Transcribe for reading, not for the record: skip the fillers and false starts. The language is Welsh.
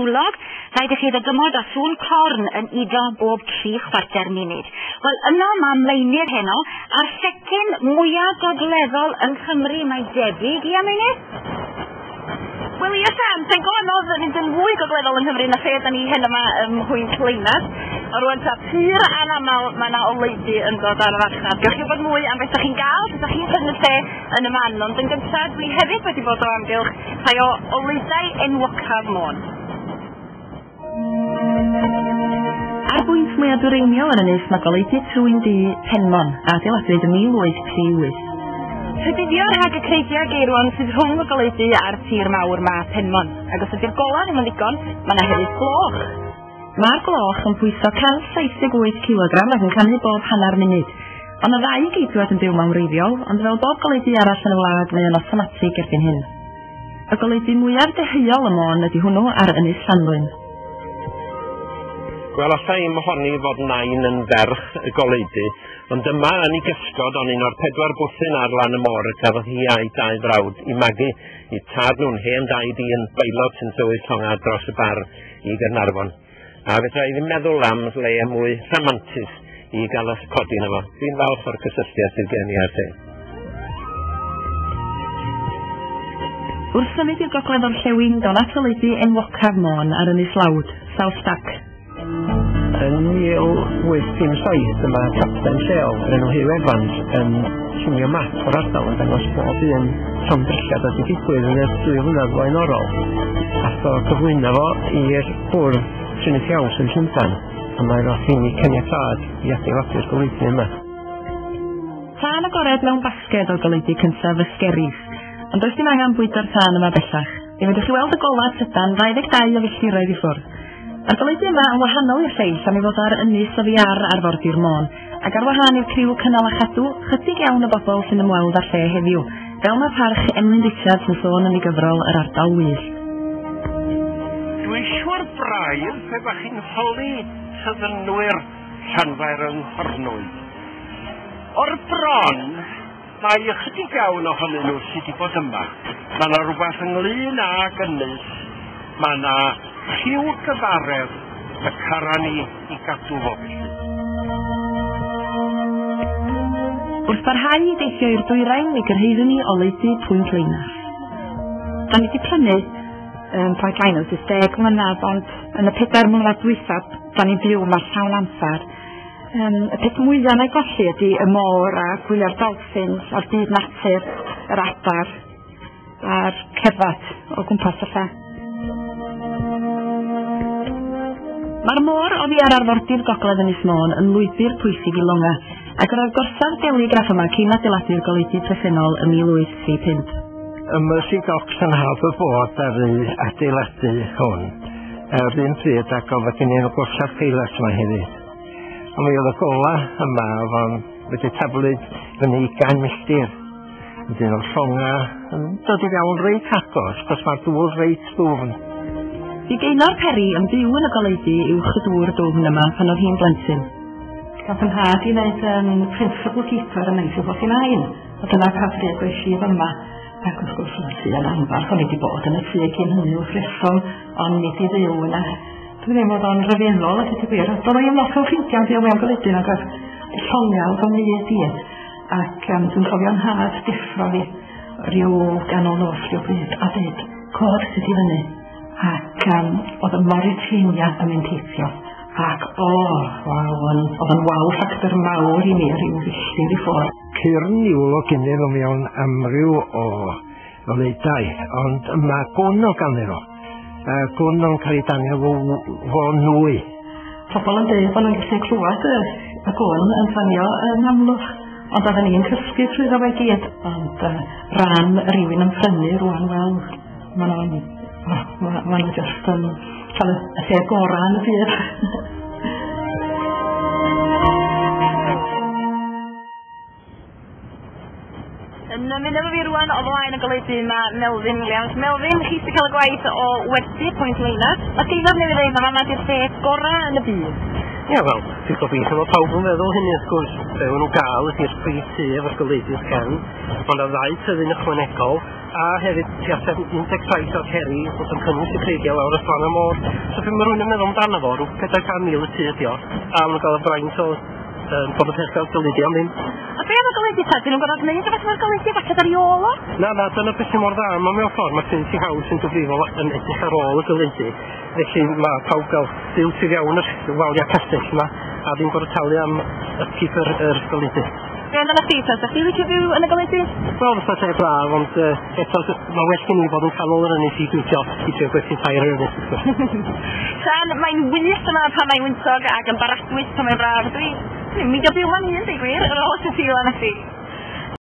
Rhaid i chi ddygymod o sŵn corn yn iddo bob 3 chwarter munud. Wel, yno mae mlaenir heno a'r secyn mwyaf gogleddol yn Cymru mae debyg i ameinydd? Wel, ie Sam, sy'n golynodd yn un fwy gogleddol yng Nghymru na lle da ni hyn yma ym Mhwynt Leunad. O rwan ta pur anamal mae yna oleidy yn dod ar y farchnad. Gewch chi wybod mwy am beth da chi'n gael, beth da chi'n cynnig lle yn y man. Ond yn gyntaf, dwi hefyd wedi bod o amgylch rhai o oleidau enwocaf Môn. Ar bwynt mwyaf dwyreiniol yn ynys mae goleiddu trwy'n di Penmon a adeiladwyd yn 1838. Rhydyddio rhag y creigiau geirwan sydd rhwng y goleiddu a'r tir mawr ma Penmon. Ac os ydy'r gola ddim yn ddigon, mae yna hefyd gloch. Mae'r gloch yn pwyso 178 kg ac yn canu bob hanner munud. Ond y ddau geidwad yn byw mewn wreiddiol, ond fel bob goleiddu arall yn y wlad mae yn automatig erbyn hyn. Y goleiddu mwyaf deheuol y Môn ydy hwnnw ar ynys Llanddwyn. Wel, allai im honni fod nain yn ferch y goleiddu, ond yma yn ei gysgod o'n un o'r 4 bwthyn ar lan y môr y cafodd hi a'i 2 brawd i magu i tad nhw'n hen daid i yn bailod sy'n tywydd llonga dros y bar i Gaernarfon. A fedra i ddim meddwl am le mwy rhamantus i gael ys codi na fo. Dwi'n falch o'r cysylltiad sydd gen i ar te. Wrth symud i'r gogledd orllewin, donat goleiddu enwocaf Môn ar ynys Lawd, Southstack. Yn 1857 yma capten lleol yr enw Hugh Evans yn llunio map o'r ardal yn dangos bob un llongrelliad oedd yn digwydd yn y 2 flynedd flaenorol. Ath o cyflwyno fo i'r bwrdd Trinity House yn Llundain, a mae'n rhoi caniatad i adeiladu'r goleiddu yma. Tân agored mewn basged o goleiddu cyntaf ysgerif, ond does dim angen bwydo'r tân yma bellach. Mi fedrwch chi weld y gola tydan 22 o filltiroedd i ffwrdd. Mae'r goleiddu yma yn wahanol i'r lleill am ei fod ar ynys o fiar ar fordi'r Môn, ac ar wahân i'r criw cynnal a chadw, chydig iawn o bobl sy'n ymweld â'r lle heddiw, fel mae parch Emlyn Richards yn sôn yn ei gyfrol yr ardal wyll. Dwi'n siŵr braidd pe bach chi'n holi tyddynwyr Llanfair yng Nghornwy. O'r bron, mae ychydig iawn ohonyn nhw sydd wedi bod yma. Mae yna rhywbeth ynglyn ag ynys. Mae yna rhyw gyfaredd y caran i gadw fobi. Wrth barhau i deithio i'r dwyrain, mi gyrhaeddwn ni oleidu Pwynt Leunad. Da ni wedi prynu Pwynt Leunad ys 10 mlynedd, ond yn y 4 mlynedd dwythaf, da ni'n byw yma llawn amser. Y peth mwyaf na i golli ydy y môr a gwylio'r dolffins, a'r byd natur, yr adar, a'r cerdded o gwmpas y lle. Mae'r môr o fi ar arfordir gogledd Ynys Môn yn lwybr pwysig i Longa, ac yr gorsaf deligraff yma cyn adeiladu'r goleiddu presennol yn 1835. Y Mercy Docks yn haf y bod ar ei adeiladu hwn. Yr un pryd ac oedd gen i'n gorsaf peilot yma hefyd. Ond mi oedd y gola yma oedd wedi tablu'n fyny 20 milltir. Wedyn o'r llonga yn dod i fewn reit agos, cos mae'r dŵr reit dwfn. Di Gaenor Perry yn byw yn y goleiddu uwch y dŵr dwfn yma pan oedd hi'n blentyn. Gath yn had i wneud principal keeper yn 1949, a dyna pa pryd oes i yma. Ac wrth gwrs yn y tŷ yn anfarch, o'n i wedi bod yn y tŷ cyn hynny wrth reswm, ond nid i ddew yna. Dwi'n ddim oedd o'n rhyfennol, ac ydy gwir. Do'n i'n lot o ffrindiau'n byw mewn goleiddu, ac oedd llongal o'n ei dydd. Ac dwi'n cofio'n had deffro fi rhyw ganol nos rhyw bryd, a dweud, cod sydd i fyny. Ac oedd y Mauritania yn mynd heithio. Ac oedd yn wow ffactor mawr i mi, rhyw filltir i ffwrdd. Cyrn niwl o gynnyn o mewn amryw o leidau, ond mae gwn o ganddyn nhw. Gwn o'n cael ei danio fo nwy. Pobl yn dweud bod nhw'n gallu clywed y gwn yn ffanio yn amlwch, ond oedden ni'n cysgu trwy fe gyd. Ond ran rhywun yn prynu rwan, wel, ma'n just yn cael y lle gorau yn y byd. Yn mynd efo fi rwan o flaen y goleiddu mae Melvin Williams. Melvin, chi sy'n cael y gwaith o werthu Pwynt Leunad. Mae Gaenor newydd dweud na fama di'r lle gorau yn y byd. Ie, wel, dwi'n gobeithio mae pawb yn feddwl hynny wrth gwrs. Be wna'n nhw gael ydy'r prif tŷ efo'r goleidus cefn. Ond a ddau tyddyn ychwanegol, a hefyd tua 17 o'r heri bod yn cynnwys y creigiau lawr y Fflan y Môr. So fe mae rhywun yn meddwl amdano fo, rhyw 400,000 y tŷ ydi o. A maen nhw'n gael y braint o bod yn peth gael goleidi am ddim. A be am y goleidi ta? Dyn nhw'n gorfod gwneud o beth mae'r goleidi falle ar ôl o? Na, dyna beth sy'n mor dda. Mae mewn ffordd, mae Trinity House yn gyfrifol yn edrych ar ôl y goleidi. Felly mae pawb gael byw sydd iawn yr waliau castell yma a ddim gorfod talu am upkeep yr goleidi. Be amdano chi, ta? Ydych chi wedi byw yn y goleidi? Wel, fysa lle braf, ond eto mae well gen i fod yn canol yr ynys i gwithio i trio gwerthu tair yr ynys. Tan, mae'n wyllt yma pan mae'n wyntog ac yn baradwys pan mae'n braf. Dwi'n mynd o byw man hyn, di gwir, yn ôl y tîl yna chi.